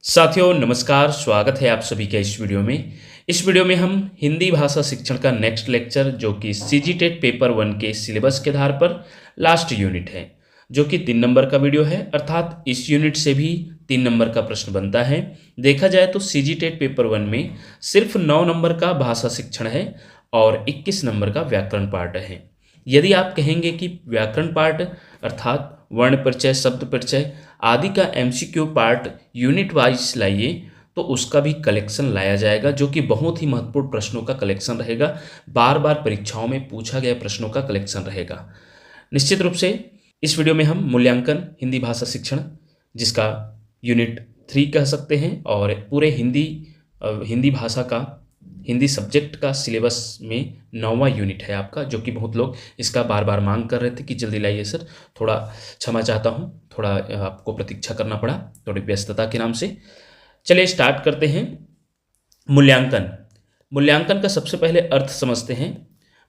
साथियों नमस्कार, स्वागत है आप सभी का इस वीडियो में। इस वीडियो में हम हिंदी भाषा शिक्षण का नेक्स्ट लेक्चर जो कि सीजीटेट पेपर 1 के सिलेबस के आधार पर लास्ट यूनिट है, जो कि 3 नंबर का वीडियो है, अर्थात इस यूनिट से भी 3 नंबर का प्रश्न बनता है। देखा जाए तो सीजीटेट पेपर 1 में सिर्फ 9 नंबर का भाषा शिक्षण है और 21 नंबर का व्याकरण पार्ट है। यदि आप कहेंगे कि व्याकरण पार्ट अर्थात वर्ण परिचय, शब्द परिचय आदि का एमसीक्यू पार्ट यूनिट वाइज लाइए, तो उसका भी कलेक्शन लाया जाएगा, जो कि बहुत ही महत्वपूर्ण प्रश्नों का कलेक्शन रहेगा। बार बार परीक्षाओं में पूछा गया प्रश्नों का कलेक्शन रहेगा। निश्चित रूप से इस वीडियो में हम मूल्यांकन हिंदी भाषा शिक्षण, जिसका यूनिट 3 कह सकते हैं, और पूरे हिंदी भाषा का हिंदी सब्जेक्ट का सिलेबस में 9वां यूनिट है आपका, जो कि बहुत लोग इसका बार बार मांग कर रहे थे कि जल्दी लाइए सर। थोड़ा क्षमा चाहता हूँ, थोड़ा आपको प्रतीक्षा करना पड़ा थोड़ी व्यस्तता के नाम से। चलिए स्टार्ट करते हैं। मूल्यांकन का सबसे पहले अर्थ समझते हैं।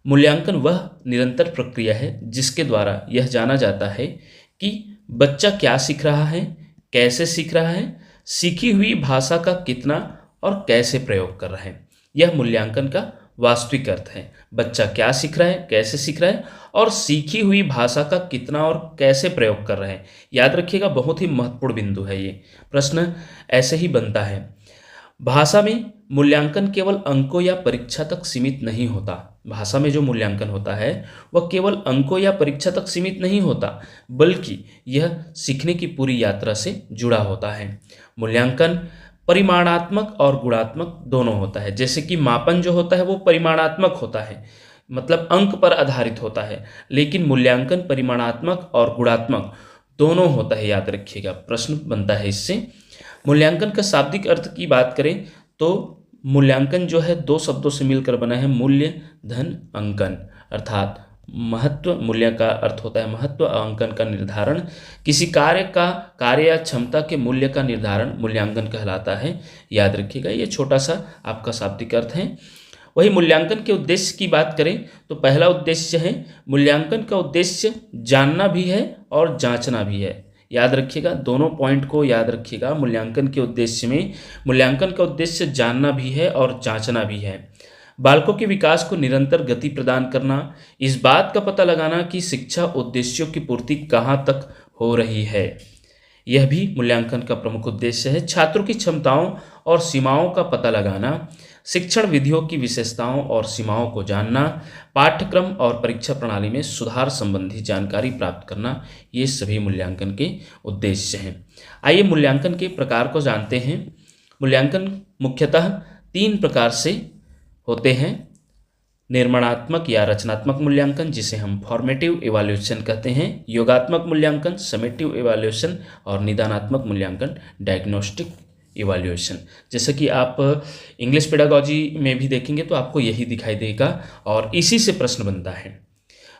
मूल्यांकन वह निरंतर प्रक्रिया है जिसके द्वारा यह जाना जाता है कि बच्चा क्या सीख रहा है, कैसे सीख रहा है, सीखी हुई भाषा का कितना और कैसे प्रयोग कर रहा है। यह मूल्यांकन का वास्तविक अर्थ है। बच्चा क्या सीख रहा है, कैसे सीख रहा है और सीखी हुई भाषा का कितना और कैसे प्रयोग कर रहे हैं। याद रखिएगा, बहुत ही महत्वपूर्ण बिंदु है ये। प्रश्न ऐसे ही बनता है। भाषा में मूल्यांकन केवल अंकों या परीक्षा तक सीमित नहीं होता। भाषा में जो मूल्यांकन होता है वह केवल अंकों या परीक्षा तक सीमित नहीं होता, बल्कि यह सीखने की पूरी यात्रा से जुड़ा होता है। मूल्यांकन परिमाणात्मक और गुणात्मक दोनों होता है। जैसे कि मापन जो होता है वो परिमाणात्मक होता है, मतलब अंक पर आधारित होता है, लेकिन मूल्यांकन परिमाणात्मक और गुणात्मक दोनों होता है। याद रखिएगा, प्रश्न बनता है इससे। मूल्यांकन का शाब्दिक अर्थ की बात करें तो मूल्यांकन जो है 2 शब्दों से मिलकर बना है, मूल्य धन अंकन। अर्थात महत्व, मूल्य का अर्थ होता है महत्व, अंकन का निर्धारण। किसी कार्य या क्षमता के मूल्य का निर्धारण मूल्यांकन कहलाता है। याद रखिएगा, ये छोटा सा आपका शाब्दिक अर्थ है। वही मूल्यांकन के उद्देश्य की बात करें तो पहला उद्देश्य है, मूल्यांकन का उद्देश्य जानना भी है और जांचना भी है। याद रखिएगा, दोनों पॉइंट को याद रखिएगा। मूल्यांकन के उद्देश्य में मूल्यांकन का उद्देश्य जानना भी है और जांचना भी है। बालकों के विकास को निरंतर गति प्रदान करना, इस बात का पता लगाना कि शिक्षा उद्देश्यों की पूर्ति कहाँ तक हो रही है, यह भी मूल्यांकन का प्रमुख उद्देश्य है। छात्रों की क्षमताओं और सीमाओं का पता लगाना, शिक्षण विधियों की विशेषताओं और सीमाओं को जानना, पाठ्यक्रम और परीक्षा प्रणाली में सुधार संबंधी जानकारी प्राप्त करना, ये सभी मूल्यांकन के उद्देश्य हैं। आइए मूल्यांकन के प्रकार को जानते हैं। मूल्यांकन मुख्यतः 3 प्रकार से होते हैं। निर्माणात्मक या रचनात्मक मूल्यांकन, जिसे हम फॉर्मेटिव इवैल्यूएशन कहते हैं, योगात्मक मूल्यांकन, समेटिव इवैल्यूएशन, और निदानात्मक मूल्यांकन, डायग्नोस्टिक इवैल्यूएशन। जैसे कि आप इंग्लिश पेडागॉजी में भी देखेंगे तो आपको यही दिखाई देगा और इसी से प्रश्न बनता है।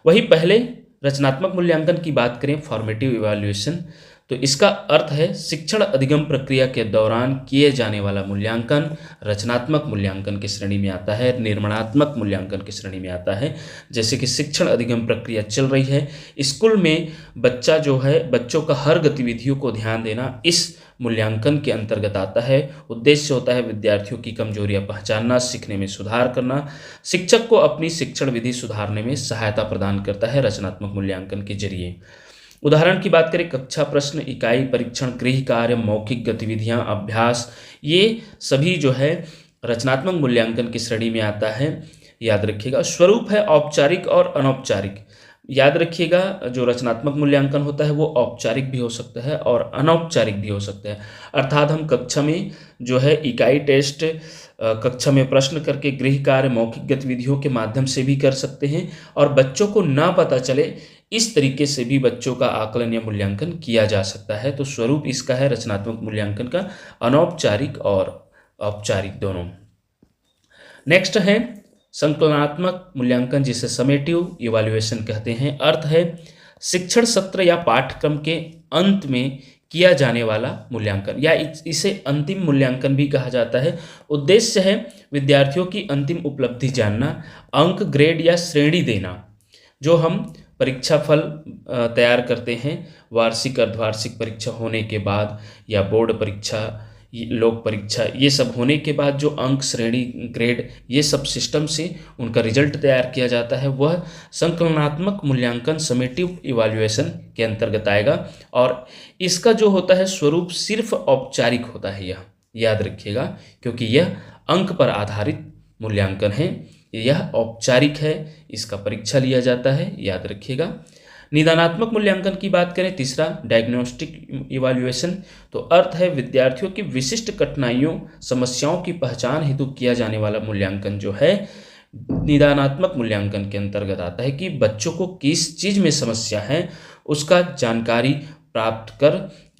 वही पहले रचनात्मक मूल्यांकन की बात करें, फॉर्मेटिव इवैल्यूएशन, तो इसका अर्थ है शिक्षण अधिगम प्रक्रिया के दौरान किए जाने वाला मूल्यांकन रचनात्मक मूल्यांकन की श्रेणी में आता है, निर्माणात्मक मूल्यांकन की श्रेणी में आता है। जैसे कि शिक्षण अधिगम प्रक्रिया चल रही है, स्कूल में बच्चों का हर गतिविधियों को ध्यान देना इस मूल्यांकन के अंतर्गत आता है। उद्देश्य होता है विद्यार्थियों की कमजोरियां पहचानना, सीखने में सुधार करना। शिक्षक को अपनी शिक्षण विधि सुधारने में सहायता प्रदान करता है रचनात्मक मूल्यांकन के जरिए। उदाहरण की बात करें, कक्षा प्रश्न, इकाई परीक्षण, गृह कार्य, मौखिक गतिविधियां, अभ्यास, ये सभी जो है रचनात्मक मूल्यांकन की श्रेणी में आता है। याद रखिएगा, स्वरूप है औपचारिक और अनौपचारिक। याद रखिएगा, जो रचनात्मक मूल्यांकन होता है वो औपचारिक भी हो सकता है और अनौपचारिक भी हो सकता है। अर्थात हम कक्षा में जो है इकाई टेस्ट, कक्षा में प्रश्न करके, गृह कार्य, मौखिक गतिविधियों के माध्यम से भी कर सकते हैं, और बच्चों को ना पता चले इस तरीके से भी बच्चों का आकलन या मूल्यांकन किया जा सकता है। तो स्वरूप इसका है रचनात्मक मूल्यांकन का, अनौपचारिक और औपचारिक दोनों। नेक्स्ट है संकलनात्मक मूल्यांकन, जिसे समेटिव इवैल्यूएशन कहते हैं। अर्थ है शिक्षण सत्र या पाठ्यक्रम के अंत में किया जाने वाला मूल्यांकन, या इसे अंतिम मूल्यांकन भी कहा जाता है। उद्देश्य है विद्यार्थियों की अंतिम उपलब्धि जानना, अंक, ग्रेड या श्रेणी देना। जो हम परीक्षा फल तैयार करते हैं वार्षिक, अर्धवार्षिक परीक्षा होने के बाद, या बोर्ड परीक्षा लोक परीक्षा, ये सब होने के बाद जो अंक, श्रेणी, ग्रेड, ये सब सिस्टम से उनका रिजल्ट तैयार किया जाता है, वह संकलनात्मक मूल्यांकन समेटिव इवैल्यूएशन के अंतर्गत आएगा। और इसका जो होता है स्वरूप सिर्फ औपचारिक होता है, यह याद रखिएगा, क्योंकि यह अंक पर आधारित मूल्यांकन है, यह औपचारिक है, इसका परीक्षा लिया जाता है, याद रखिएगा। निदानात्मक मूल्यांकन की बात करें, तीसरा डायग्नोस्टिक इवैल्यूएशन, तो अर्थ है विद्यार्थियों की विशिष्ट कठिनाइयों, समस्याओं की पहचान हेतु किया जाने वाला मूल्यांकन जो है निदानात्मक मूल्यांकन के अंतर्गत आता है कि बच्चों को किस चीज़ में समस्या है उसका जानकारी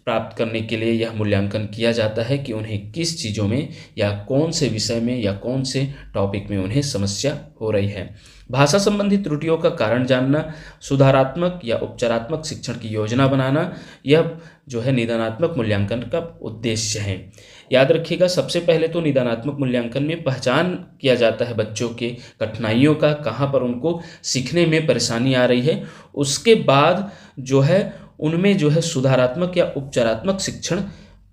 प्राप्त करने के लिए यह मूल्यांकन किया जाता है कि उन्हें किस चीज़ों में या कौन से विषय में या कौन से टॉपिक में उन्हें समस्या हो रही है। भाषा संबंधी त्रुटियों का कारण जानना, सुधारात्मक या उपचारात्मक शिक्षण की योजना बनाना, यह जो है निदानात्मक मूल्यांकन का उद्देश्य है। याद रखिएगा, सबसे पहले तो निदानात्मक मूल्यांकन में पहचान किया जाता है बच्चों के कठिनाइयों का, कहाँ पर उनको सीखने में परेशानी आ रही है। उसके बाद जो है उनमें जो है सुधारात्मक या उपचारात्मक शिक्षण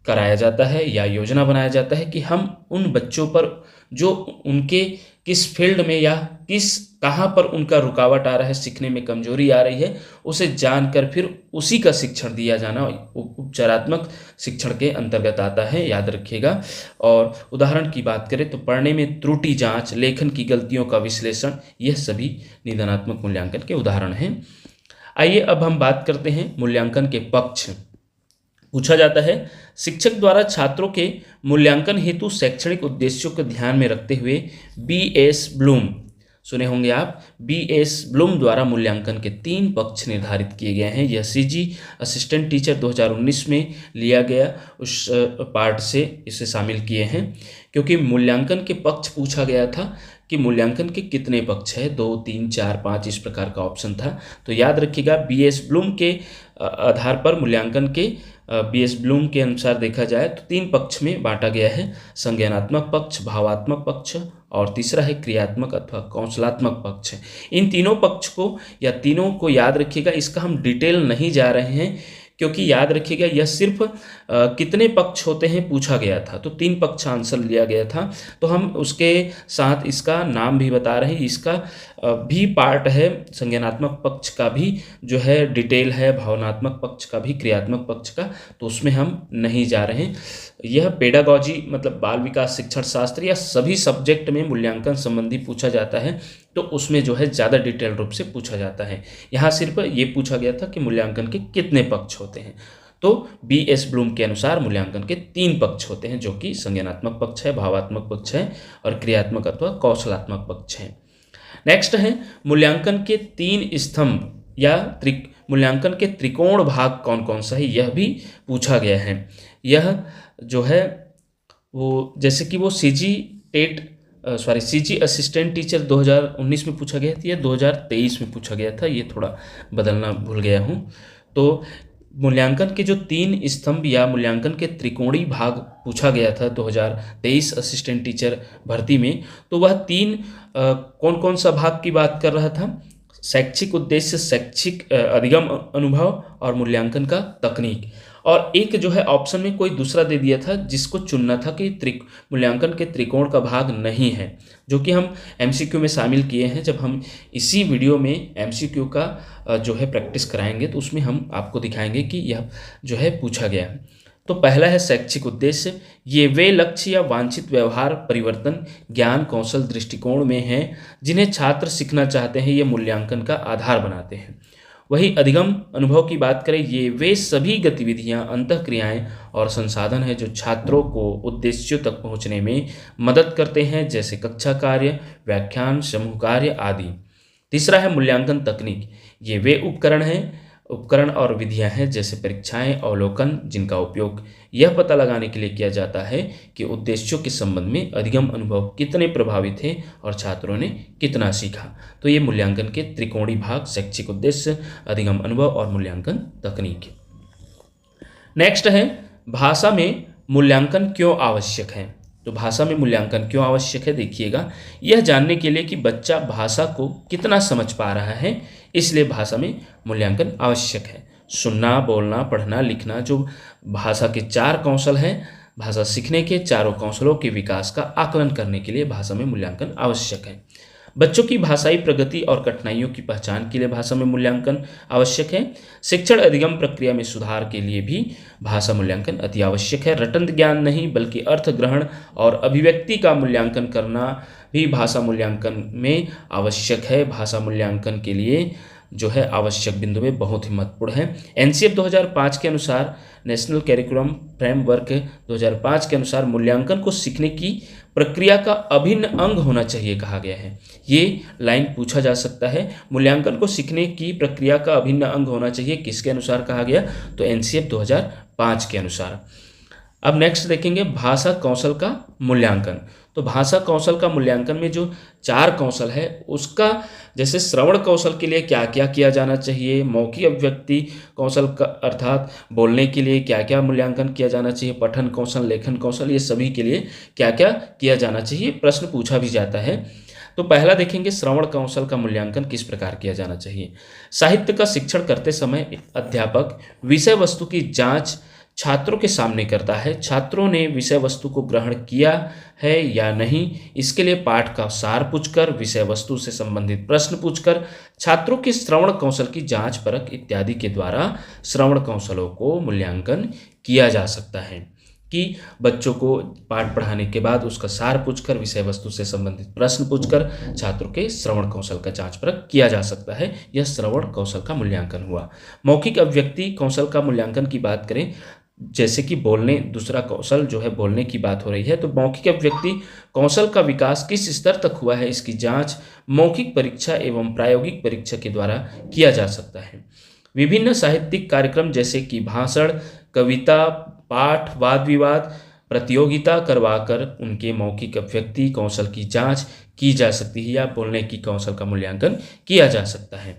कराया जाता है या योजना बनाया जाता है कि हम उन बच्चों पर जो उनके किस फील्ड में या कहाँ पर उनका रुकावट आ रहा है, सीखने में कमजोरी आ रही है, उसे जानकर फिर उसी का शिक्षण दिया जाना उपचारात्मक शिक्षण के अंतर्गत आता है, याद रखिएगा। और उदाहरण की बात करें तो पढ़ने में त्रुटि जांच, लेखन की गलतियों का विश्लेषण, यह सभी निदानात्मक मूल्यांकन के उदाहरण हैं। आइए अब हम बात करते हैं मूल्यांकन के पक्ष। पूछा जाता है, शिक्षक द्वारा छात्रों के मूल्यांकन हेतु शैक्षणिक उद्देश्यों को ध्यान में रखते हुए B.S. ब्लूम, सुने होंगे आप, B.S. ब्लूम द्वारा मूल्यांकन के 3 पक्ष निर्धारित किए गए हैं। यह CG असिस्टेंट टीचर 2019 में लिया गया उस पार्ट से इसे शामिल किए हैं, क्योंकि मूल्यांकन के पक्ष पूछा गया था कि मूल्यांकन के कितने पक्ष है, 2, 3, 4, 5 इस प्रकार का ऑप्शन था। तो याद रखिएगा, B.S. ब्लूम के आधार पर मूल्यांकन के B.S. ब्लूम के अनुसार देखा जाए तो 3 पक्ष में बांटा गया है, संज्ञानात्मक पक्ष, भावात्मक पक्ष और तीसरा है क्रियात्मक अथवा कौशलात्मक पक्ष। इन तीनों पक्ष को या तीनों को याद रखिएगा, इसका हम डिटेल नहीं जा रहे हैं, क्योंकि याद रखिएगा यह सिर्फ कितने पक्ष होते हैं पूछा गया था, तो 3 पक्ष आंसर लिया गया था, तो हम उसके साथ इसका नाम भी बता रहे हैं। इसका भी पार्ट है, संज्ञानात्मक पक्ष का भी जो है डिटेल है, भावनात्मक पक्ष का भी, क्रियात्मक पक्ष का, तो उसमें हम नहीं जा रहे हैं। यह पेडागॉजी मतलब बाल विकास शिक्षण शास्त्र या सभी सब्जेक्ट में मूल्यांकन संबंधी पूछा जाता है, तो उसमें जो है ज़्यादा डिटेल रूप से पूछा जाता है। यहाँ सिर्फ ये पूछा गया था कि मूल्यांकन के कितने पक्ष होते हैं, तो B.S. ब्लूम के अनुसार मूल्यांकन के 3 पक्ष होते हैं, जो कि संज्ञानात्मक पक्ष है, भावात्मक पक्ष है और क्रियात्मक अथवा कौशलात्मक पक्ष है। नेक्स्ट है मूल्यांकन के 3 स्तंभ या मूल्यांकन के त्रिकोण भाग कौन कौन सा है, यह भी पूछा गया है। यह जो है वो जैसे कि वो CG असिस्टेंट टीचर 2019 में पूछा गया था, यह 2023 में पूछा गया था, ये थोड़ा बदलना भूल गया हूँ। तो मूल्यांकन के जो 3 स्तंभ या मूल्यांकन के त्रिकोणीय भाग पूछा गया था 2023 असिस्टेंट टीचर भर्ती में, तो वह 3 कौन कौन सा भाग की बात कर रहा था, शैक्षिक उद्देश्य, शैक्षिक अधिगम अनुभव और मूल्यांकन का तकनीक। और एक जो है ऑप्शन में कोई दूसरा दे दिया था जिसको चुनना था कि मूल्यांकन के त्रिकोण का भाग नहीं है, जो कि हम MCQ में शामिल किए हैं। जब हम इसी वीडियो में MCQ का जो है प्रैक्टिस कराएंगे तो उसमें हम आपको दिखाएंगे कि यह जो है पूछा गया है। तो पहला है शैक्षिक उद्देश्य, ये वे लक्ष्य या वांछित व्यवहार परिवर्तन ज्ञान कौशल दृष्टिकोण में हैं जिन्हें छात्र सीखना चाहते हैं, ये मूल्यांकन का आधार बनाते हैं। वही अधिगम अनुभव की बात करें, ये वे सभी गतिविधियां, अंतःक्रियाएं और संसाधन हैं जो छात्रों को उद्देश्यों तक पहुंचने में मदद करते हैं, जैसे कक्षा कार्य, व्याख्यान, समूह कार्य आदि। तीसरा है मूल्यांकन तकनीक, ये वे उपकरण और विधियां हैं जैसे परीक्षाएं, अवलोकन, जिनका उपयोग यह पता लगाने के लिए किया जाता है कि उद्देश्यों के संबंध में अधिगम अनुभव कितने प्रभावी थे और छात्रों ने कितना सीखा। तो ये मूल्यांकन के त्रिकोणीय भाग, शैक्षिक उद्देश्य, अधिगम अनुभव और मूल्यांकन तकनीक। नेक्स्ट है भाषा में मूल्यांकन क्यों आवश्यक है। तो भाषा में मूल्यांकन क्यों आवश्यक है, देखिएगा, यह जानने के लिए कि बच्चा भाषा को कितना समझ पा रहा है, इसलिए भाषा में मूल्यांकन आवश्यक है। सुनना, बोलना, पढ़ना, लिखना, जो भाषा के 4 कौशल हैं, भाषा सीखने के चारों कौशलों के विकास का आकलन करने के लिए भाषा में मूल्यांकन आवश्यक है। बच्चों की भाषाई प्रगति और कठिनाइयों की पहचान के लिए भाषा में मूल्यांकन आवश्यक है। शिक्षण अधिगम प्रक्रिया में सुधार के लिए भी भाषा मूल्यांकन अति आवश्यक है। रटन ज्ञान नहीं बल्कि अर्थ ग्रहण और अभिव्यक्ति का मूल्यांकन करना भी भाषा मूल्यांकन में आवश्यक है। भाषा मूल्यांकन के लिए जो है आवश्यक बिंदु में बहुत ही महत्वपूर्ण है। एनसीएफ 2005 के अनुसार, नेशनल कैरिकुलम फ्रेमवर्क 2005 के अनुसार मूल्यांकन को सीखने की प्रक्रिया का अभिन्न अंग होना चाहिए कहा गया है। ये लाइन पूछा जा सकता है, मूल्यांकन को सीखने की प्रक्रिया का अभिन्न अंग होना चाहिए, किसके अनुसार कहा गया? तो एनसीएफ 2005 के अनुसार। अब नेक्स्ट देखेंगे भाषा कौशल का मूल्यांकन। तो भाषा कौशल का मूल्यांकन में जो 4 कौशल है उसका, जैसे श्रवण कौशल के लिए क्या क्या किया जाना चाहिए, मौखिक अभिव्यक्ति कौशल का अर्थात बोलने के लिए क्या क्या मूल्यांकन किया जाना चाहिए, पठन कौशल, लेखन कौशल, ये सभी के लिए क्या क्या किया जाना चाहिए, प्रश्न पूछा भी जाता है। तो पहला देखेंगे श्रवण कौशल का मूल्यांकन किस प्रकार किया जाना चाहिए। साहित्य का शिक्षण करते समय अध्यापक विषय वस्तु की जांच छात्रों के सामने करता है। छात्रों ने विषय वस्तु को ग्रहण किया है या नहीं, इसके लिए पाठ का सार पूछकर, विषय वस्तु से संबंधित प्रश्न पूछकर, छात्रों के श्रवण कौशल की जांच परख इत्यादि के द्वारा श्रवण कौशलों को मूल्यांकन किया जा सकता है। कि बच्चों को पाठ पढ़ाने के बाद उसका सार पूछकर, विषय वस्तु से संबंधित प्रश्न पूछकर छात्रों के श्रवण कौशल का जांच परख किया जा सकता है। यह श्रवण कौशल का मूल्यांकन हुआ। मौखिक अभिव्यक्ति कौशल का मूल्यांकन की बात करें, जैसे कि बोलने, दूसरा कौशल जो है बोलने की बात हो रही है, तो मौखिक अभिव्यक्ति कौशल का विकास किस स्तर तक हुआ है, इसकी जांच मौखिक परीक्षा एवं प्रायोगिक परीक्षा के द्वारा किया जा सकता है। विभिन्न साहित्यिक कार्यक्रम जैसे कि भाषण, कविता, पाठ, वाद विवाद प्रतियोगिता करवाकर उनके मौखिक अभिव्यक्ति कौशल की जांच की जा सकती है या बोलने की कौशल का मूल्यांकन किया जा सकता है।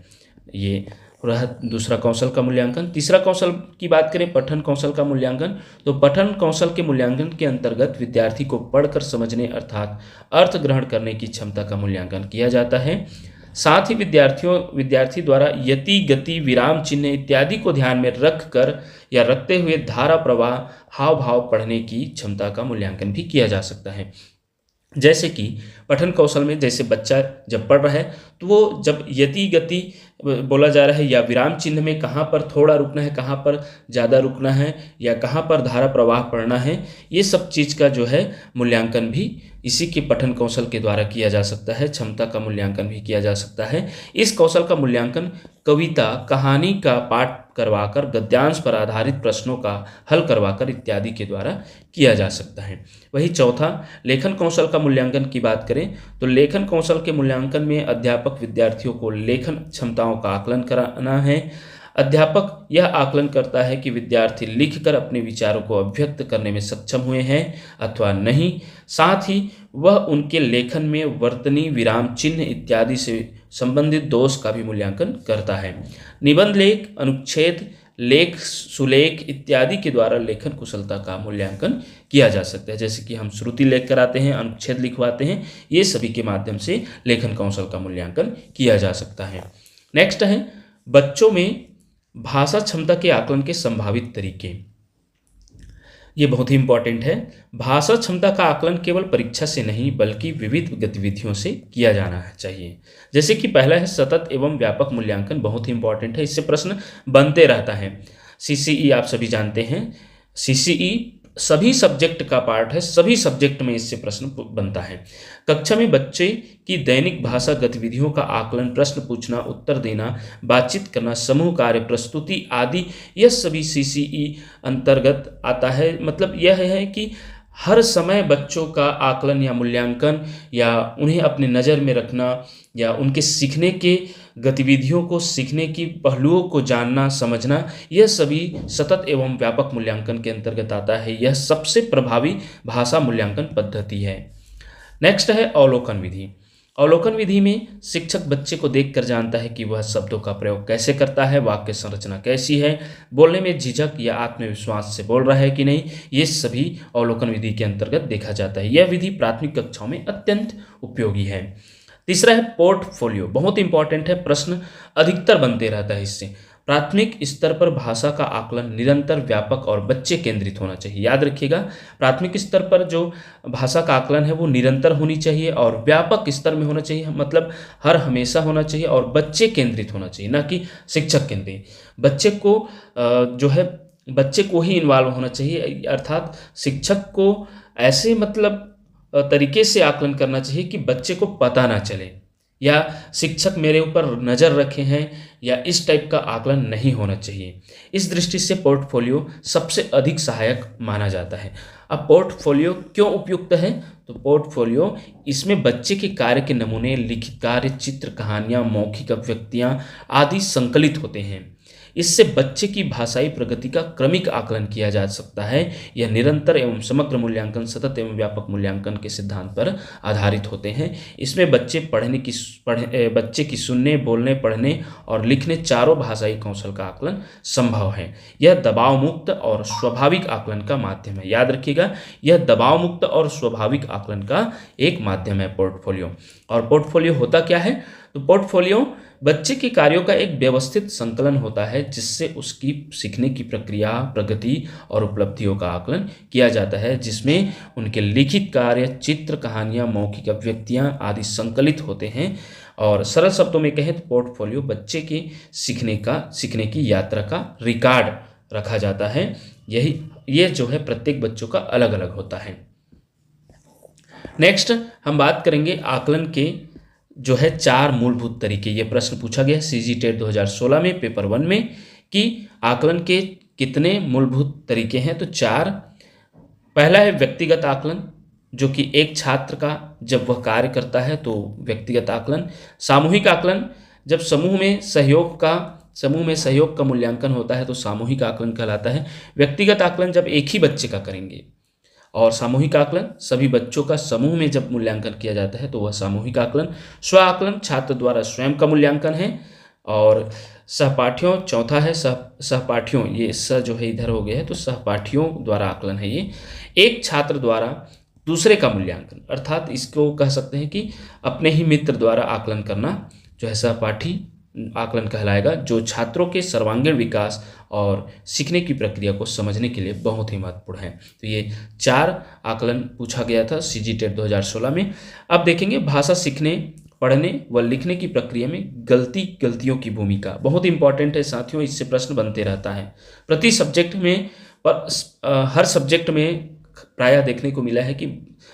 ये रहा दूसरा कौशल का मूल्यांकन। तीसरा कौशल की बात करें, पठन कौशल का मूल्यांकन। तो पठन कौशल के मूल्यांकन के अंतर्गत विद्यार्थी को पढ़कर समझने अर्थात अर्थ ग्रहण करने की क्षमता का मूल्यांकन किया जाता है। साथ ही विद्यार्थी द्वारा यति, गति, विराम चिन्ह इत्यादि को ध्यान में रख कर या रखते हुए धारा प्रवाह, हाव भाव पढ़ने की क्षमता का मूल्यांकन भी किया जा सकता है। जैसे कि पठन कौशल में, जैसे बच्चा जब पढ़ रहा है तो वो जब यति गति बोला जा रहा है या विराम चिन्ह में कहाँ पर थोड़ा रुकना है, कहाँ पर ज़्यादा रुकना है या कहाँ पर धारा प्रवाह पढ़ना है, ये सब चीज़ का जो है मूल्यांकन भी इसी के पठन कौशल के द्वारा किया जा सकता है। क्षमता का मूल्यांकन भी किया जा सकता है। इस कौशल का मूल्यांकन कविता, कहानी का पाठ करवाकर, गद्यांश पर आधारित प्रश्नों का हल करवाकर इत्यादि के द्वारा किया जा सकता है। वही चौथा, लेखन कौशल का मूल्यांकन की बात करें तो लेखन कौशल के मूल्यांकन में अध्यापक विद्यार्थियों को लेखन क्षमताओं का आकलन कराना है। अध्यापक यह आकलन करता है कि विद्यार्थी लिखकर अपने विचारों को अभिव्यक्त करने में सक्षम हुए हैं अथवा नहीं। साथ ही वह उनके लेखन में वर्तनी, विराम चिन्ह इत्यादि से संबंधित दोष का भी मूल्यांकन करता है। निबंध लेख, अनुच्छेद लेख, सुलेख इत्यादि के द्वारा लेखन कुशलता का मूल्यांकन किया जा सकता है। जैसे कि हम श्रुति लेख कराते हैं, अनुच्छेद लिखवाते हैं, ये सभी के माध्यम से लेखन कौशल का मूल्यांकन किया जा सकता है। नेक्स्ट है बच्चों में भाषा क्षमता के आकलन के संभावित तरीके। ये बहुत ही इंपॉर्टेंट है। भाषा क्षमता का आकलन केवल परीक्षा से नहीं बल्कि विविध गतिविधियों से किया जाना चाहिए। जैसे कि पहला है सतत एवं व्यापक मूल्यांकन, बहुत ही इंपॉर्टेंट है, इससे प्रश्न बनते रहता है। सीसीई आप सभी जानते हैं, सीसीई सभी सब्जेक्ट का पार्ट है, सभी सब्जेक्ट में इससे प्रश्न बनता है। कक्षा में बच्चे की दैनिक भाषा गतिविधियों का आकलन, प्रश्न पूछना, उत्तर देना, बातचीत करना, समूह कार्य, प्रस्तुति आदि, यह सभी सीसीई अंतर्गत आता है। मतलब यह है कि हर समय बच्चों का आकलन या मूल्यांकन या उन्हें अपने नज़र में रखना या उनके सीखने के गतिविधियों को, सीखने की पहलुओं को जानना, समझना, यह सभी सतत एवं व्यापक मूल्यांकन के अंतर्गत आता है। यह सबसे प्रभावी भाषा मूल्यांकन पद्धति है। नेक्स्ट है अवलोकन विधि। अवलोकन विधि में शिक्षक बच्चे को देखकर जानता है कि वह शब्दों का प्रयोग कैसे करता है, वाक्य संरचना कैसी है, बोलने में झिझक या आत्मविश्वास से बोल रहा है कि नहीं, ये सभी अवलोकन विधि के अंतर्गत देखा जाता है। यह विधि प्राथमिक कक्षाओं में अत्यंत उपयोगी है। तीसरा है पोर्टफोलियो, बहुत इंपॉर्टेंट है, प्रश्न अधिकतर बनते रहता है इससे। प्राथमिक स्तर पर भाषा का आकलन निरंतर, व्यापक और बच्चे केंद्रित होना चाहिए। याद रखिएगा, प्राथमिक स्तर पर जो भाषा का आकलन है वो निरंतर होनी चाहिए और व्यापक स्तर में होना चाहिए, मतलब हर हमेशा होना चाहिए, और बच्चे केंद्रित होना चाहिए, ना कि शिक्षक केंद्रित। बच्चे को जो है बच्चे को ही इन्वॉल्व होना चाहिए, अर्थात शिक्षक को ऐसे मतलब तरीके से आकलन करना चाहिए कि बच्चे को पता ना चले, या शिक्षक मेरे ऊपर नज़र रखे हैं, या इस टाइप का आकलन नहीं होना चाहिए। इस दृष्टि से पोर्टफोलियो सबसे अधिक सहायक माना जाता है। अब पोर्टफोलियो क्यों उपयुक्त है? तो पोर्टफोलियो इसमें बच्चे के कार्य के नमूने, लिखित कार्य, चित्र, कहानियाँ, मौखिक अभिव्यक्तियाँ आदि संकलित होते हैं। इससे बच्चे की भाषाई प्रगति का क्रमिक आकलन किया जा सकता है। यह निरंतर एवं समग्र मूल्यांकन, सतत एवं व्यापक मूल्यांकन के सिद्धांत पर आधारित होते हैं। इसमें बच्चे की सुनने, बोलने, पढ़ने और लिखने चारों भाषाई कौशल का आकलन संभव है। यह दबाव मुक्त और स्वाभाविक आकलन का माध्यम है। याद रखिएगा, यह दबाव मुक्त और स्वाभाविक आकलन का एक माध्यम है पोर्टफोलियो। और पोर्टफोलियो होता क्या है? तो पोर्टफोलियो बच्चे के कार्यों का एक व्यवस्थित संकलन होता है, जिससे उसकी सीखने की प्रक्रिया, प्रगति और उपलब्धियों का आकलन किया जाता है, जिसमें उनके लिखित कार्य, चित्र, कहानियाँ, मौखिक अभिव्यक्तियाँ आदि संकलित होते हैं। और सरल शब्दों में कहें तो पोर्टफोलियो बच्चे के सीखने की यात्रा का रिकॉर्ड रखा जाता है। ये जो है प्रत्येक बच्चों का अलग अलग होता है। नेक्स्ट हम बात करेंगे आकलन के जो है 4 मूलभूत तरीके। ये प्रश्न पूछा गया सीजी टेट 2016 में पेपर 1 में कि आकलन के कितने मूलभूत तरीके हैं? तो 4। पहला है व्यक्तिगत आकलन, जो कि एक छात्र का जब वह कार्य करता है तो व्यक्तिगत आकलन। सामूहिक आकलन, जब समूह में सहयोग का मूल्यांकन होता है तो सामूहिक आकलन कहलाता है। व्यक्तिगत आकलन जब एक ही बच्चे का करेंगे, और सामूहिक आकलन सभी बच्चों का समूह में जब मूल्यांकन किया जाता है तो वह सामूहिक आकलन। स्व आकलन छात्र द्वारा स्वयं का मूल्यांकन है। और सहपाठियों, चौथा है सहपाठियों, ये स जो है इधर हो गया है तो सहपाठियों द्वारा आकलन है। ये एक छात्र द्वारा दूसरे का मूल्यांकन, अर्थात इसको कह सकते हैं कि अपने ही मित्र द्वारा आकलन करना जो है सहपाठी आकलन कहलाएगा, जो छात्रों के सर्वांगीण विकास और सीखने की प्रक्रिया को समझने के लिए बहुत ही महत्वपूर्ण है। तो ये 4 आकलन पूछा गया था सीजी टेट 2016 में। अब देखेंगे भाषा सीखने, पढ़ने व लिखने की प्रक्रिया में गलतियों की भूमिका। बहुत इंपॉर्टेंट है साथियों, इससे प्रश्न बनते रहता है प्रति सब्जेक्ट में, पर हर सब्जेक्ट में प्रायः देखने को मिला है कि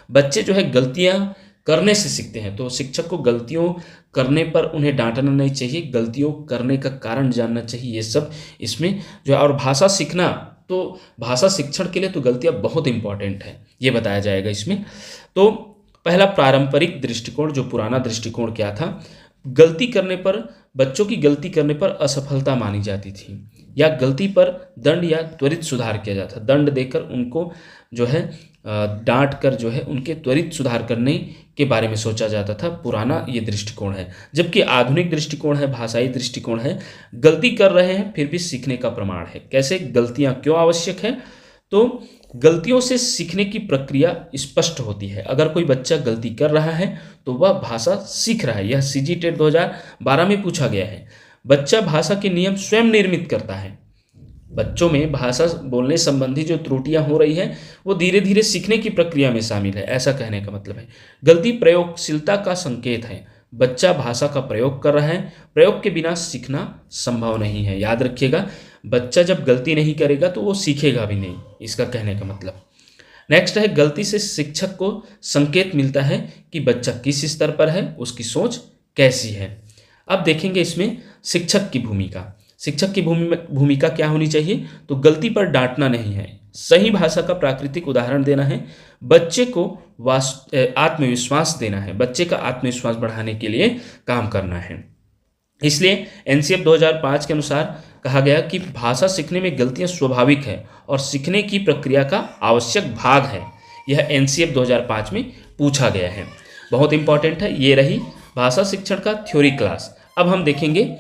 बच्चे जो है गलतियाँ करने से सीखते हैं। तो शिक्षक को गलतियों करने पर उन्हें डांटना नहीं चाहिए, गलतियों करने का कारण जानना चाहिए। ये सब इसमें जो है, और भाषा सीखना, तो भाषा शिक्षण के लिए तो गलतियाँ बहुत इंपॉर्टेंट है, ये बताया जाएगा इसमें। तो पहला पारंपरिक दृष्टिकोण, जो पुराना दृष्टिकोण क्या था, बच्चों की गलती करने पर असफलता मानी जाती थी, या गलती पर दंड या त्वरित सुधार किया जाता। दंड देकर उनको जो है डांट कर जो है उनके त्वरित सुधार करने के बारे में सोचा जाता था। पुराना ये दृष्टिकोण है। जबकि आधुनिक दृष्टिकोण है, भाषाई दृष्टिकोण है, गलती कर रहे हैं फिर भी सीखने का प्रमाण है। कैसे? गलतियां क्यों आवश्यक है? तो गलतियों से सीखने की प्रक्रिया स्पष्ट होती है। अगर कोई बच्चा गलती कर रहा है तो वह भाषा सीख रहा है। यह सीजी टेट 2012 में पूछा गया है। बच्चा भाषा के नियम स्वयं निर्मित करता है। बच्चों में भाषा बोलने संबंधी जो त्रुटियां हो रही है वो धीरे धीरे सीखने की प्रक्रिया में शामिल है, ऐसा कहने का मतलब है। गलती प्रयोगशीलता का संकेत है। बच्चा भाषा का प्रयोग कर रहा है, प्रयोग के बिना सीखना संभव नहीं है। याद रखिएगा, बच्चा जब गलती नहीं करेगा तो वो सीखेगा भी नहीं, इसका कहने का मतलब। नेक्स्ट है, गलती से शिक्षक को संकेत मिलता है कि बच्चा किस स्तर पर है, उसकी सोच कैसी है। अब देखेंगे इसमें शिक्षक की भूमिका। शिक्षक की भूमिका क्या होनी चाहिए? तो गलती पर डांटना नहीं है, सही भाषा का प्राकृतिक उदाहरण देना है, बच्चे को आत्मविश्वास देना है, बच्चे का आत्मविश्वास बढ़ाने के लिए काम करना है। इसलिए एनसीएफ 2005 के अनुसार कहा गया कि भाषा सीखने में गलतियां स्वाभाविक है और सीखने की प्रक्रिया का आवश्यक भाग है। यह एनसीएफ 2005 में पूछा गया है, बहुत इंपॉर्टेंट है। ये रही भाषा शिक्षण का थ्योरी क्लास। अब हम देखेंगे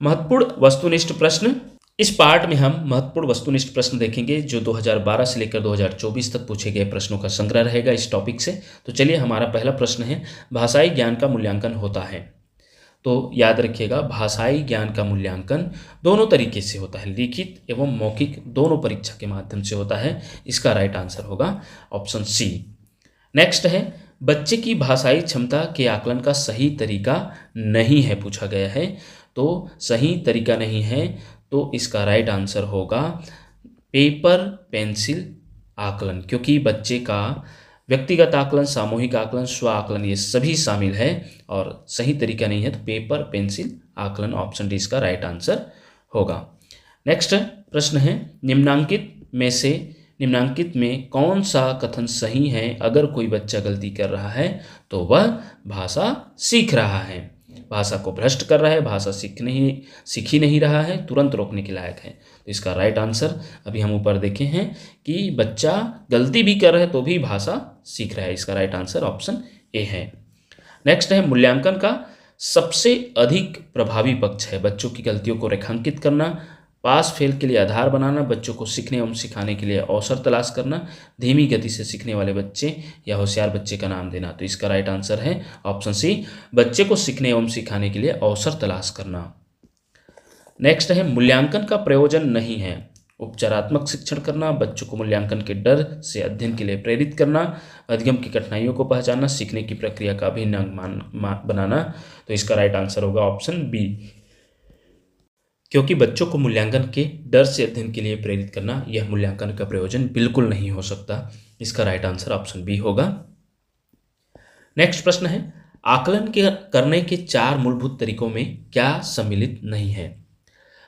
महत्वपूर्ण वस्तुनिष्ठ प्रश्न। इस पार्ट में हम महत्वपूर्ण वस्तुनिष्ठ प्रश्न देखेंगे जो 2012 से लेकर 2024 तक पूछे गए प्रश्नों का संग्रह रहेगा इस टॉपिक से। तो चलिए, हमारा पहला प्रश्न है, भाषाई ज्ञान का मूल्यांकन होता है। तो याद रखिएगा, भाषाई ज्ञान का मूल्यांकन दोनों तरीके से होता है, लिखित एवं मौखिक दोनों परीक्षा के माध्यम से होता है। इसका राइट आंसर होगा ऑप्शन सी। नेक्स्ट है, बच्चे की भाषाई क्षमता के आकलन का सही तरीका नहीं है पूछा गया है। तो सही तरीका नहीं है, तो इसका राइट आंसर होगा पेपर पेंसिल आकलन, क्योंकि बच्चे का व्यक्तिगत आकलन, सामूहिक आकलन, स्व आकलन ये सभी शामिल है और सही तरीका नहीं है, तो पेपर पेंसिल आकलन ऑप्शन डी इसका राइट आंसर होगा। नेक्स्ट प्रश्न है, निम्नांकित में कौन सा कथन सही है? अगर कोई बच्चा गलती कर रहा है तो वह भाषा सीख रहा है, भाषा को भ्रष्ट कर रहा है, भाषा सीख ही नहीं रहा है, तुरंत रोकने के लायक है। तो इसका राइट आंसर अभी हम ऊपर देखे हैं कि बच्चा गलती भी कर रहा है तो भी भाषा सीख रहा है। इसका राइट आंसर ऑप्शन ए है। नेक्स्ट है, मूल्यांकन का सबसे अधिक प्रभावी पक्ष है बच्चों की गलतियों को रेखांकित करना, पास फेल के लिए आधार बनाना, बच्चों को सीखने एवं सिखाने के लिए अवसर तलाश करना, धीमी गति से सीखने वाले बच्चे या होशियार बच्चे का नाम देना। तो इसका राइट आंसर है ऑप्शन सी, बच्चे को सीखने एवं सिखाने के लिए अवसर तलाश करना। नेक्स्ट है, मूल्यांकन का प्रयोजन नहीं है उपचारात्मक शिक्षण करना, बच्चों को मूल्यांकन के डर से अध्ययन के लिए प्रेरित करना, अधिगम की कठिनाइयों को पहचानना, सीखने की प्रक्रिया का अभिन्न अंग बनाना। तो इसका राइट आंसर होगा ऑप्शन बी, क्योंकि बच्चों को मूल्यांकन के डर से अध्ययन के लिए प्रेरित करना यह मूल्यांकन का प्रयोजन बिल्कुल नहीं हो सकता। इसका राइट आंसर ऑप्शन बी होगा। नेक्स्ट प्रश्न है, आकलन करने के 4 मूलभूत तरीकों में क्या सम्मिलित नहीं है?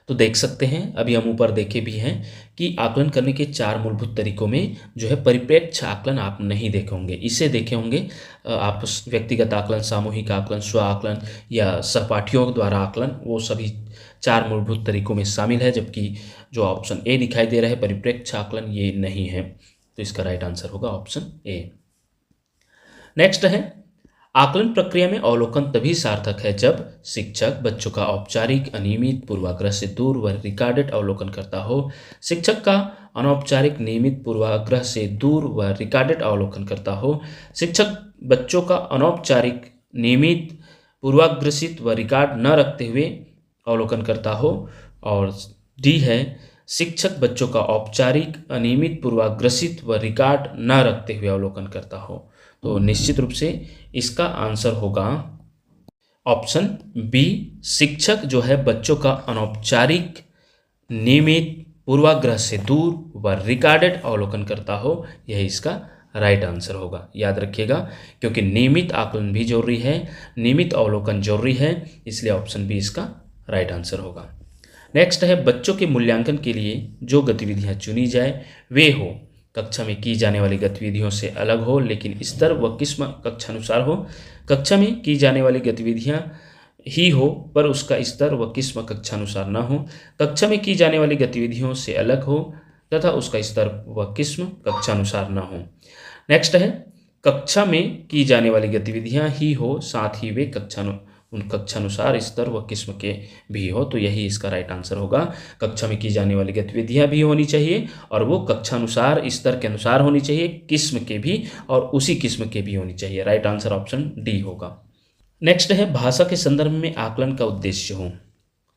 तो देख सकते हैं, अभी हम ऊपर देखे भी हैं कि आकलन करने के 4 मूलभूत तरीकों में जो है परिप्रेक्ष्य आकलन आप नहीं देखे होंगे। इसे देखे होंगे आप व्यक्तिगत आकलन, सामूहिक आकलन, स्व आकलन या सहपाठियों द्वारा आकलन, वो सभी 4 मूलभूत तरीकों में शामिल है, जबकि जो ऑप्शन ए दिखाई दे रहा है परिप्रेक्ष्य आकलन, ये नहीं है। तो इसका राइट आंसर होगा ऑप्शन ए। नेक्स्ट है, आकलन प्रक्रिया में अवलोकन तभी सार्थक है जब शिक्षक बच्चों का औपचारिक, अनियमित, पूर्वाग्रह से दूर व रिकॉर्डेड अवलोकन करता हो। शिक्षक का अनौपचारिक, नियमित, पूर्वाग्रह से दूर व रिकॉर्डेड अवलोकन करता हो। शिक्षक बच्चों का अनौपचारिक, नियमित, पूर्वाग्रसित व रिकॉर्ड न रखते हुए अवलोकन करता हो। और डी है, शिक्षक बच्चों का औपचारिक, अनियमित, पूर्वाग्रसित व रिकॉर्ड न रखते हुए अवलोकन करता हो। तो निश्चित रूप से इसका आंसर होगा ऑप्शन बी, शिक्षक जो है बच्चों का अनौपचारिक, नियमित, पूर्वाग्रह से दूर व रिकॉर्डेड अवलोकन करता हो, यही इसका राइट आंसर होगा। याद रखिएगा, क्योंकि नियमित आकलन भी जरूरी है, नियमित अवलोकन जरूरी है, इसलिए ऑप्शन बी इसका राइट आंसर होगा। नेक्स्ट है, बच्चों के मूल्यांकन के लिए जो गतिविधियां चुनी जाए वे हो कक्षा में की जाने वाली गतिविधियों से अलग हो, लेकिन स्तर व किस्म कक्षानुसार हो। कक्षा में की जाने वाली गतिविधियां ही हो पर उसका स्तर व किस्म कक्षानुसार न हो। कक्षा में की जाने वाली गतिविधियों से अलग हो तथा उसका स्तर व किस्म कक्षानुसार न हो। नेक्स्ट है, कक्षा में की जाने वाली गतिविधियां ही हो, साथ ही वे कक्षानुसार, स्तर व किस्म के भी हो। तो यही इसका राइट आंसर होगा। कक्षा में की जाने वाली गतिविधियां भी होनी चाहिए और वो कक्षानुसार, स्तर के अनुसार होनी चाहिए, किस्म के भी और उसी किस्म के भी होनी चाहिए। राइट आंसर ऑप्शन डी होगा। नेक्स्ट है, भाषा के संदर्भ में आकलन का उद्देश्य हो,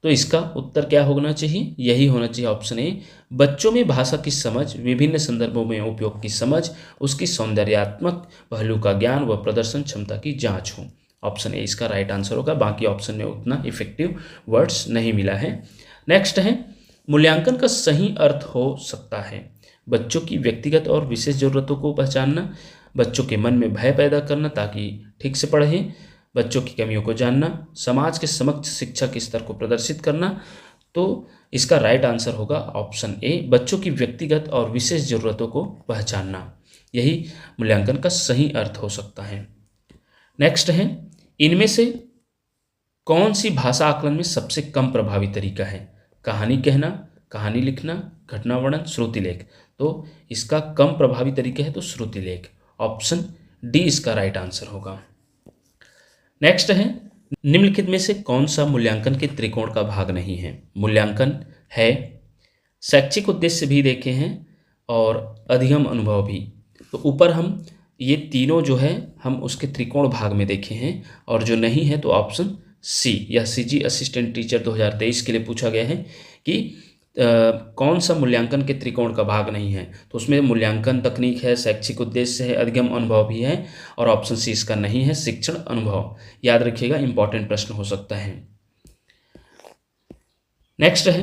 तो इसका उत्तर क्या होना चाहिए? यही होना चाहिए ऑप्शन ए, बच्चों में भाषा की समझ, विभिन्न संदर्भों में उपयोग की समझ, उसकी सौंदर्यात्मक पहलू का ज्ञान व प्रदर्शन क्षमता की जांच हो। ऑप्शन ए इसका राइट आंसर होगा। बाकी ऑप्शन में उतना इफेक्टिव वर्ड्स नहीं मिला है। नेक्स्ट है, मूल्यांकन का सही अर्थ हो सकता है बच्चों की व्यक्तिगत और विशेष जरूरतों को पहचानना, बच्चों के मन में भय पैदा करना ताकि ठीक से पढ़ें, बच्चों की कमियों को जानना, समाज के समक्ष शिक्षा के स्तर को प्रदर्शित करना। तो इसका राइट आंसर होगा ऑप्शन ए, बच्चों की व्यक्तिगत और विशेष जरूरतों को पहचानना, यही मूल्यांकन का सही अर्थ हो सकता है। नेक्स्ट है, इनमें से कौन सी भाषा आकलन में सबसे कम प्रभावी तरीका है? कहानी कहना, कहानी लिखना, घटना वर्णन, श्रुतिलेख। तो इसका कम प्रभावी तरीका है तो श्रुतिलेख। ऑप्शन डी इसका राइट आंसर होगा। नेक्स्ट है, निम्नलिखित में से कौन सा मूल्यांकन के त्रिकोण का भाग नहीं है? मूल्यांकन है, शैक्षिक उद्देश्य भी देखे हैं और अधिगम अनुभव भी। तो ऊपर हम ये तीनों जो है हम उसके त्रिकोण भाग में देखे हैं और जो नहीं है तो ऑप्शन सी। यह सीजी असिस्टेंट टीचर 2023 के लिए पूछा गया है कि कौन सा मूल्यांकन के त्रिकोण का भाग नहीं है। तो उसमें मूल्यांकन तकनीक है, शैक्षिक उद्देश्य है, अधिगम अनुभव भी है, और ऑप्शन सी इसका नहीं है, शिक्षण अनुभव। याद रखिएगा, इंपॉर्टेंट प्रश्न हो सकता है। नेक्स्ट है,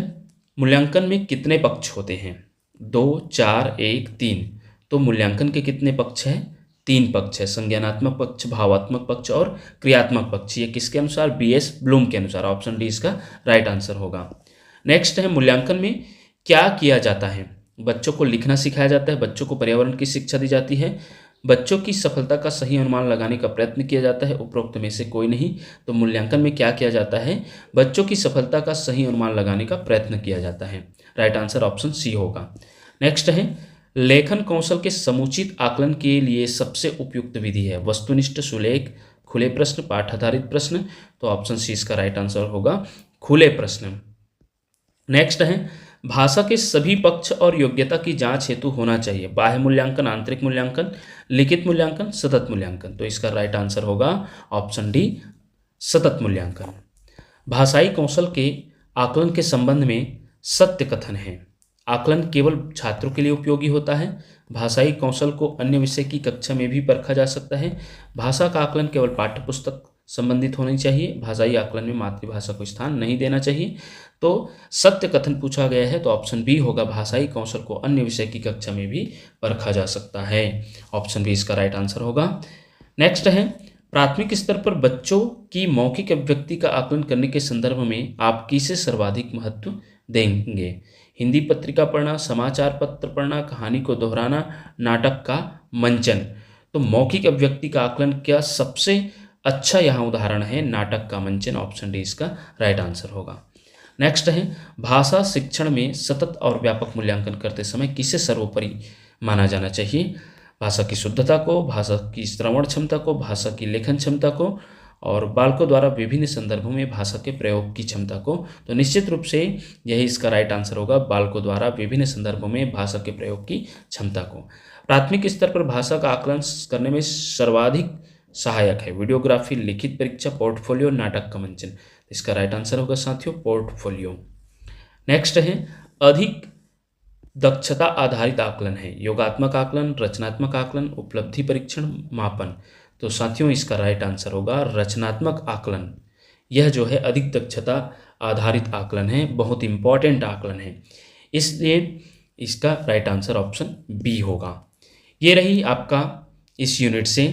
मूल्यांकन में कितने पक्ष होते हैं? 2, 4, 1, 3। तो मूल्यांकन के कितने पक्ष हैं? 3 पक्ष है, संज्ञानात्मक पक्ष, भावात्मक पक्ष और क्रियात्मक पक्ष। ये किसके अनुसार? बीएस ब्लूम के अनुसार। ऑप्शन डी इसका राइट आंसर होगा। नेक्स्ट है, मूल्यांकन में क्या किया जाता है? बच्चों को लिखना सिखाया जाता है, बच्चों को पर्यावरण की शिक्षा दी जाती है, बच्चों की सफलता का सही अनुमान लगाने का प्रयत्न किया जाता है, उपरोक्त में से कोई नहीं। तो मूल्यांकन में क्या किया जाता है? बच्चों की सफलता का सही अनुमान लगाने का प्रयत्न किया जाता है। राइट आंसर ऑप्शन सी होगा। नेक्स्ट है, लेखन कौशल के समुचित आकलन के लिए सबसे उपयुक्त विधि है? वस्तुनिष्ठ, सुलेख, खुले प्रश्न, पाठ आधारित प्रश्न। तो ऑप्शन सी इसका राइट आंसर होगा, खुले प्रश्न। नेक्स्ट है, भाषा के सभी पक्ष और योग्यता की जांच हेतु होना चाहिए? बाह्य मूल्यांकन, आंतरिक मूल्यांकन, लिखित मूल्यांकन, सतत मूल्यांकन। तो इसका राइट आंसर होगा ऑप्शन डी, सतत मूल्यांकन। भाषाई कौशल के आकलन के संबंध में सत्य कथन है। आकलन केवल छात्रों के लिए उपयोगी होता है। भाषाई कौशल को अन्य विषय की कक्षा में भी परखा जा सकता है। भाषा का आकलन केवल पाठ्यपुस्तक संबंधित होनी चाहिए। भाषाई आकलन में मातृभाषा को स्थान नहीं देना चाहिए। तो सत्य कथन पूछा गया है, तो ऑप्शन बी होगा, भाषाई कौशल को अन्य विषय की कक्षा में भी परखा जा सकता है। ऑप्शन बी इसका राइट आंसर होगा। नेक्स्ट है, प्राथमिक स्तर पर बच्चों की मौखिक अभिव्यक्ति का आकलन करने के संदर्भ में आप किसे सर्वाधिक महत्व देंगे? हिंदी पत्रिका पढ़ना, समाचार पत्र पढ़ना, कहानी को दोहराना, नाटक का मंचन। तो मौखिक अभिव्यक्ति का आकलन क्या सबसे अच्छा यहाँ उदाहरण है? नाटक का मंचन। ऑप्शन डी इसका राइट आंसर होगा। नेक्स्ट है, भाषा शिक्षण में सतत और व्यापक मूल्यांकन करते समय किसे सर्वोपरि माना जाना चाहिए? भाषा की शुद्धता को, भाषा की श्रवण क्षमता को, भाषा की लेखन क्षमता को, और बालकों द्वारा विभिन्न संदर्भों में भाषा के प्रयोग की क्षमता को। तो निश्चित रूप से यही इसका राइट आंसर होगा, बालकों द्वारा विभिन्न संदर्भों में भाषा के प्रयोग की क्षमता को। प्राथमिक स्तर पर भाषा का आकलन करने में सर्वाधिक सहायक है वीडियोग्राफी, लिखित परीक्षा, पोर्टफोलियो, नाटक का मंचन। इसका राइट आंसर होगा साथियों, पोर्टफोलियो। नेक्स्ट है, अधिक दक्षता आधारित आकलन है? योगात्मक आकलन, रचनात्मक आकलन, उपलब्धि परीक्षण, मापन। तो साथियों इसका राइट आंसर होगा रचनात्मक आकलन। यह जो है अधिक दक्षता आधारित आकलन है, बहुत इंपॉर्टेंट आकलन है, इसलिए इसका राइट आंसर ऑप्शन बी होगा। ये रही आपका इस यूनिट से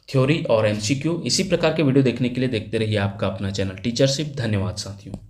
थ्योरी और एमसीक्यू। इसी प्रकार के वीडियो देखने के लिए देखते रहिए आपका अपना चैनल टीचरशिप। धन्यवाद साथियों।